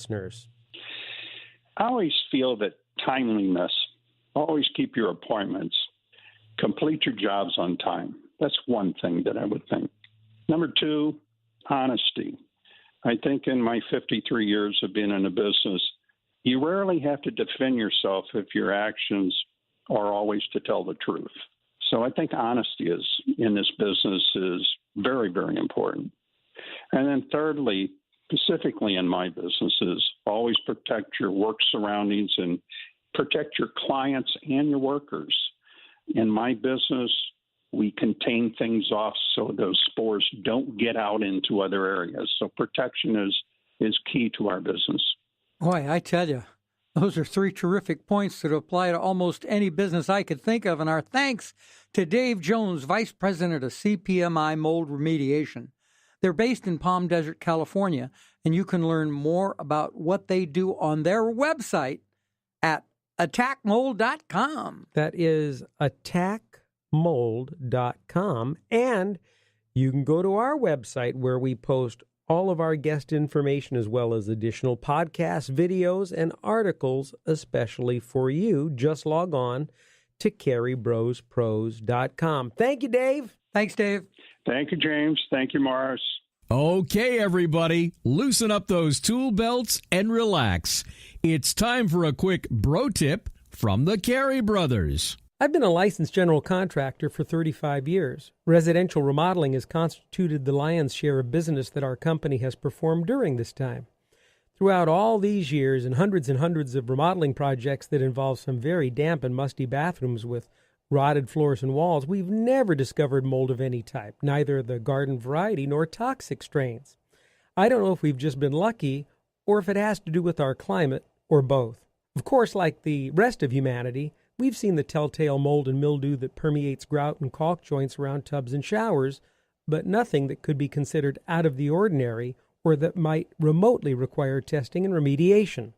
listeners? I always feel that timeliness, always keep your appointments, complete your jobs on time. That's one thing that I would think. Number two, honesty. I think in my 53 years of being in the business, you rarely have to defend yourself if your actions are always to tell the truth. So I think honesty in this business is very, very important. And then thirdly, specifically in my businesses, always protect your work surroundings and protect your clients and your workers. In my business, we contain things off so those spores don't get out into other areas. So protection is key to our business. Boy, I tell you, those are three terrific points that apply to almost any business I could think of. And our thanks to Dave Jones, Vice President of CPMI Mold Remediation. They're based in Palm Desert, California, and you can learn more about what they do on their website at attackmold.com. That is attackmold.com. And you can go to our website where we post all of our guest information as well as additional podcasts, videos, and articles especially for you. Just log on to CareyBrosPros.com. Thank you, Dave. Thanks, Dave. Thank you, James. Thank you, Morris. Okay, everybody, loosen up those tool belts and relax. It's time for a quick bro tip from the Carey brothers. I've been a licensed general contractor for 35 years. Residential remodeling has constituted the lion's share of business that our company has performed during this time. Throughout all these years and hundreds of remodeling projects that involve some very damp and musty bathrooms with rotted floors and walls, we've never discovered mold of any type, neither the garden variety nor toxic strains. I don't know if we've just been lucky or if it has to do with our climate or both. Of course, like the rest of humanity, we've seen the telltale mold and mildew that permeates grout and caulk joints around tubs and showers, but nothing that could be considered out of the ordinary or that might remotely require testing and remediation.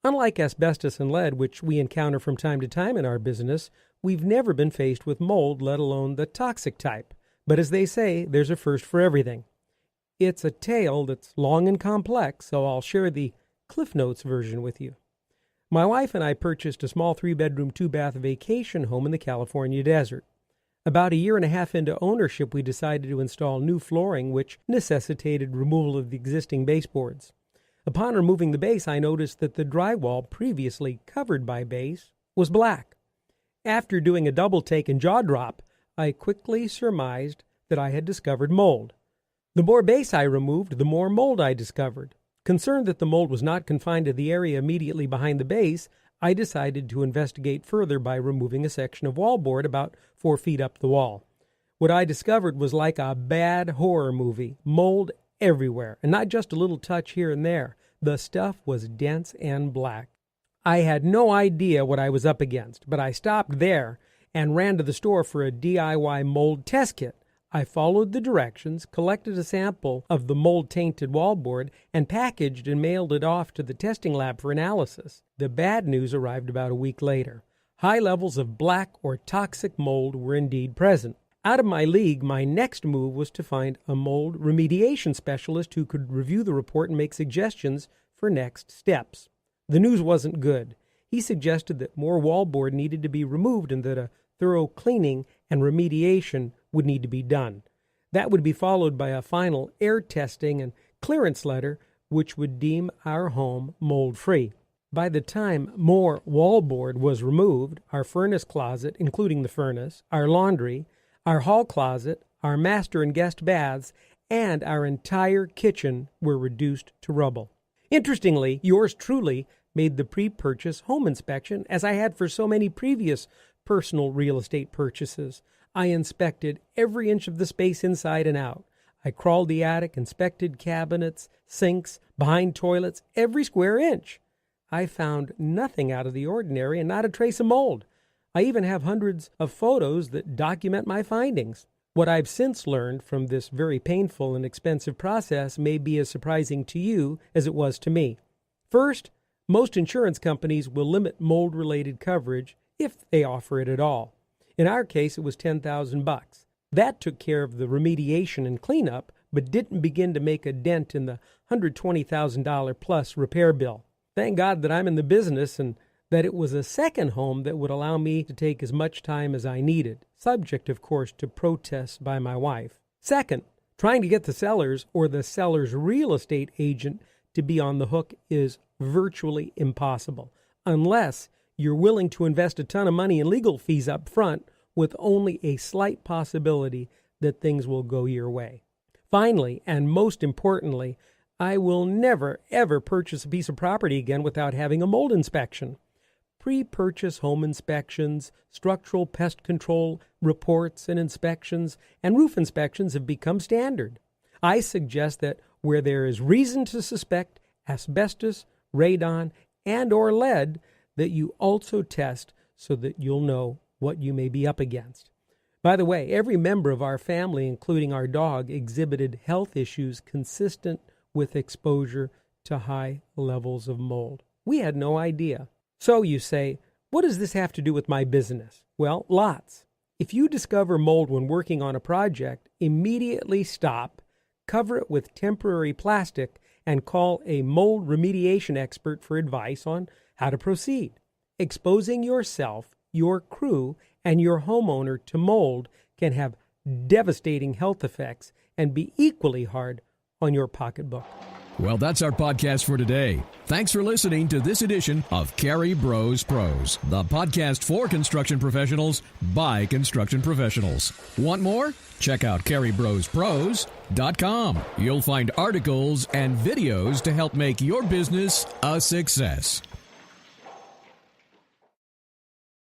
Unlike asbestos and lead, which we encounter from time to time in our business, we've never been faced with mold, let alone the toxic type. But as they say, there's a first for everything. It's a tale that's long and complex, so I'll share the Cliff Notes version with you. My wife and I purchased a small 3-bedroom, 2-bath vacation home in the California desert. About a year and a half into ownership, we decided to install new flooring, which necessitated removal of the existing baseboards. Upon removing the base, I noticed that the drywall previously covered by base was black. After doing a double take and jaw drop, I quickly surmised that I had discovered mold. The more base I removed, the more mold I discovered. Concerned that the mold was not confined to the area immediately behind the base, I decided to investigate further by removing a section of wallboard about 4 feet up the wall. What I discovered was like a bad horror movie, mold everywhere, and not just a little touch here and there. The stuff was dense and black. I had no idea what I was up against, but I stopped there and ran to the store for a DIY mold test kit. I followed the directions, collected a sample of the mold-tainted wallboard, and packaged and mailed it off to the testing lab for analysis. The bad news arrived about a week later. High levels of black or toxic mold were indeed present. Out of my league, my next move was to find a mold remediation specialist who could review the report and make suggestions for next steps. The news wasn't good. He suggested that more wallboard needed to be removed and that a thorough cleaning and remediation would need to be done. That would be followed by a final air testing and clearance letter, which would deem our home mold-free. By the time more wallboard was removed, our furnace closet, including the furnace, our laundry, our hall closet, our master and guest baths, and our entire kitchen were reduced to rubble. Interestingly, yours truly made the pre-purchase home inspection, as I had for so many previous personal real estate purchases. I inspected every inch of the space inside and out. I crawled the attic, inspected cabinets, sinks, behind toilets, every square inch. I found nothing out of the ordinary and not a trace of mold. I even have hundreds of photos that document my findings. What I've since learned from this very painful and expensive process may be as surprising to you as it was to me. First, most insurance companies will limit mold-related coverage if they offer it at all. In our case, it was $10,000. That took care of the remediation and cleanup, but didn't begin to make a dent in the $120,000 plus repair bill. Thank God that I'm in the business and that it was a second home that would allow me to take as much time as I needed, subject, of course, to protests by my wife. Second, trying to get the sellers or the seller's real estate agent to be on the hook is virtually impossible, unless you're willing to invest a ton of money in legal fees up front with only a slight possibility that things will go your way. Finally, and most importantly, I will never, ever purchase a piece of property again without having a mold inspection. Pre-purchase home inspections, structural pest control reports and inspections, and roof inspections have become standard. I suggest that where there is reason to suspect asbestos, radon, and or lead, that you also test so that you'll know what you may be up against. By the way, every member of our family, including our dog, exhibited health issues consistent with exposure to high levels of mold. We had no idea. So you say, what does this have to do with my business? Well, lots. If you discover mold when working on a project, immediately stop, cover it with temporary plastic, and call a mold remediation expert for advice on how to proceed. Exposing yourself, your crew, and your homeowner to mold can have devastating health effects and be equally hard on your pocketbook. Well, that's our podcast for today. Thanks for listening to this edition of CareyBrosPros, the podcast for construction professionals by construction professionals. Want more? Check out CareyBrosPros.com. You'll find articles and videos to help make your business a success.